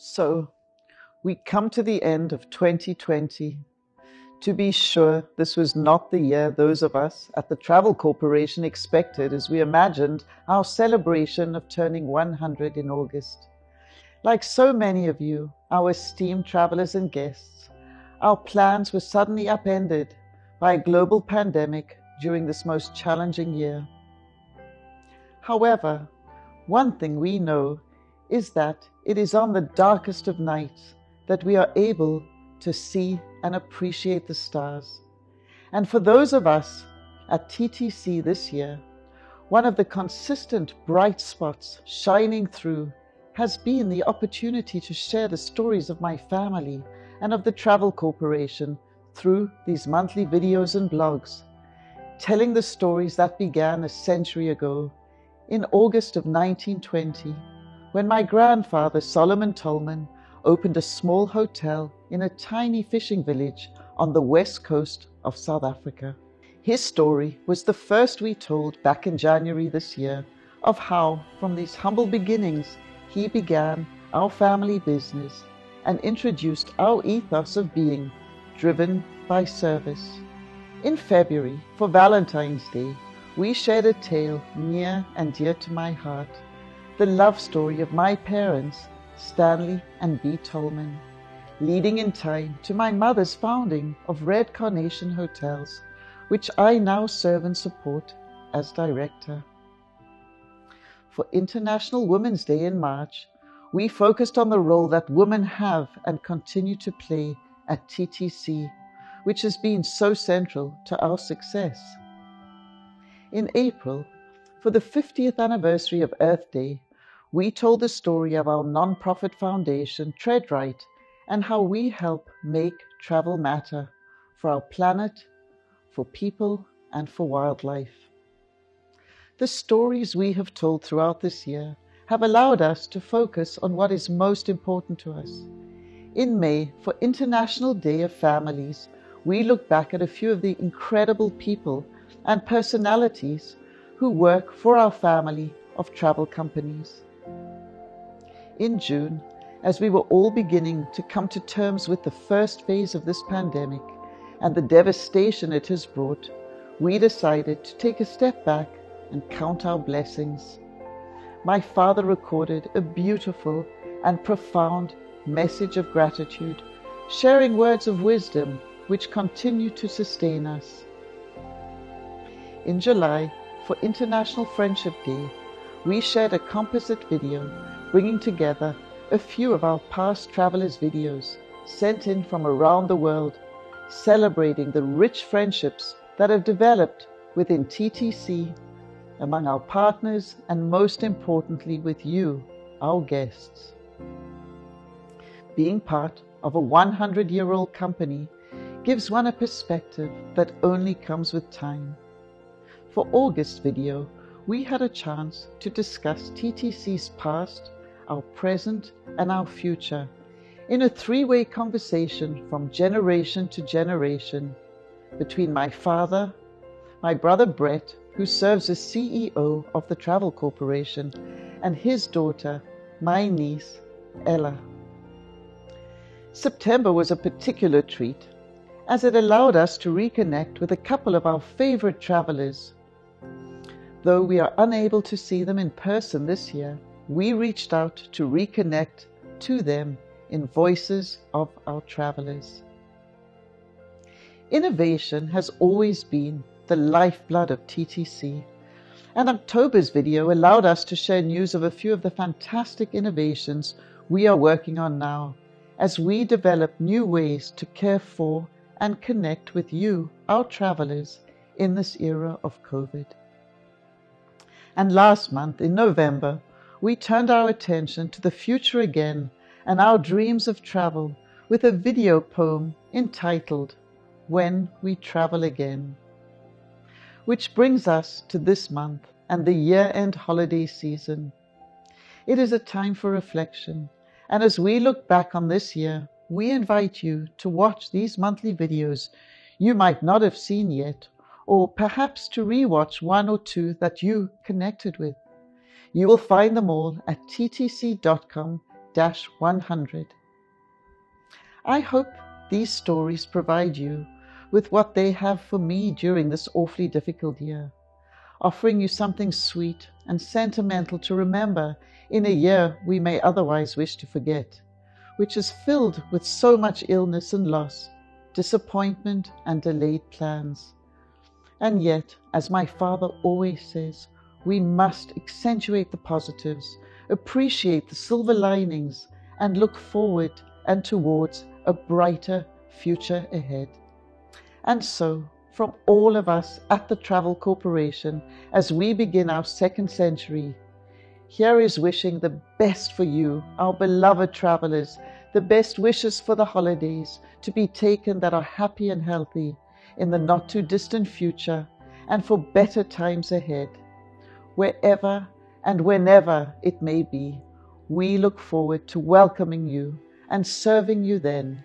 So, we come to the end of 2020. To be sure, this was not the year those of us at the Travel Corporation expected as we imagined our celebration of turning 100 in August. Like so many of you, our esteemed travelers and guests, our plans were suddenly upended by a global pandemic during this most challenging year. However, one thing we know is that it is on the darkest of nights that we are able to see and appreciate the stars. And for those of us at TTC this year, one of the consistent bright spots shining through has been the opportunity to share the stories of my family and of the Travel Corporation through these monthly videos and blogs, telling the stories that began a century ago in August of 1920, when my grandfather Solomon Tolman opened a small hotel in a tiny fishing village on the west coast of South Africa. His story was the first we told back in January this year of how, from these humble beginnings, he began our family business and introduced our ethos of being driven by service. In February, for Valentine's Day, we shared a tale near and dear to my heart, the love story of my parents, Stanley and B. Tolman, leading in time to my mother's founding of Red Carnation Hotels, which I now serve and support as director. For International Women's Day in March, we focused on the role that women have and continue to play at TTC, which has been so central to our success. In April, for the 50th anniversary of Earth Day, we told the story of our non-profit foundation, Tread Right, and how we help make travel matter for our planet, for people, and for wildlife. The stories we have told throughout this year have allowed us to focus on what is most important to us. In May, for International Day of Families, we look back at a few of the incredible people and personalities who work for our family of travel companies. In June, as we were all beginning to come to terms with the first phase of this pandemic and the devastation it has brought, we decided to take a step back and count our blessings. My father recorded a beautiful and profound message of gratitude, sharing words of wisdom which continue to sustain us. In July, for International Friendship Day, we shared a composite video bringing together a few of our past travelers' videos sent in from around the world, celebrating the rich friendships that have developed within TTC, among our partners, and most importantly with you, our guests. Being part of a 100-year-old company gives one a perspective that only comes with time. For August video, we had a chance to discuss TTC's past, our present, and our future in a three-way conversation from generation to generation between my father, my brother Brett, who serves as CEO of the Travel Corporation, and his daughter, my niece, Ella. September was a particular treat, as it allowed us to reconnect with a couple of our favorite travelers. Though we are unable to see them in person this year, we reached out to reconnect to them in Voices of Our Travelers. Innovation has always been the lifeblood of TTC, and October's video allowed us to share news of a few of the fantastic innovations we are working on now as we develop new ways to care for and connect with you, our travelers, in this era of COVID. And last month, in November, we turned our attention to the future again and our dreams of travel with a video poem entitled When We Travel Again, which brings us to this month and the year-end holiday season. It is a time for reflection, and as we look back on this year, we invite you to watch these monthly videos you might not have seen yet, or perhaps to rewatch one or two that you connected with. You will find them all at ttc.com/videos. 100. I hope these stories provide you with what they have for me during this awfully difficult year, offering you something sweet and sentimental to remember in a year we may otherwise wish to forget, which is filled with so much illness and loss, disappointment and delayed plans. And yet, as my father always says, we must accentuate the positives, appreciate the silver linings, and look forward and towards a brighter future ahead. And so, from all of us at the Travel Corporation, as we begin our second century, here is wishing the best for you, our beloved travelers, the best wishes for the holidays to be taken that are happy and healthy in the not too distant future, and for better times ahead. Wherever and whenever it may be, we look forward to welcoming you and serving you then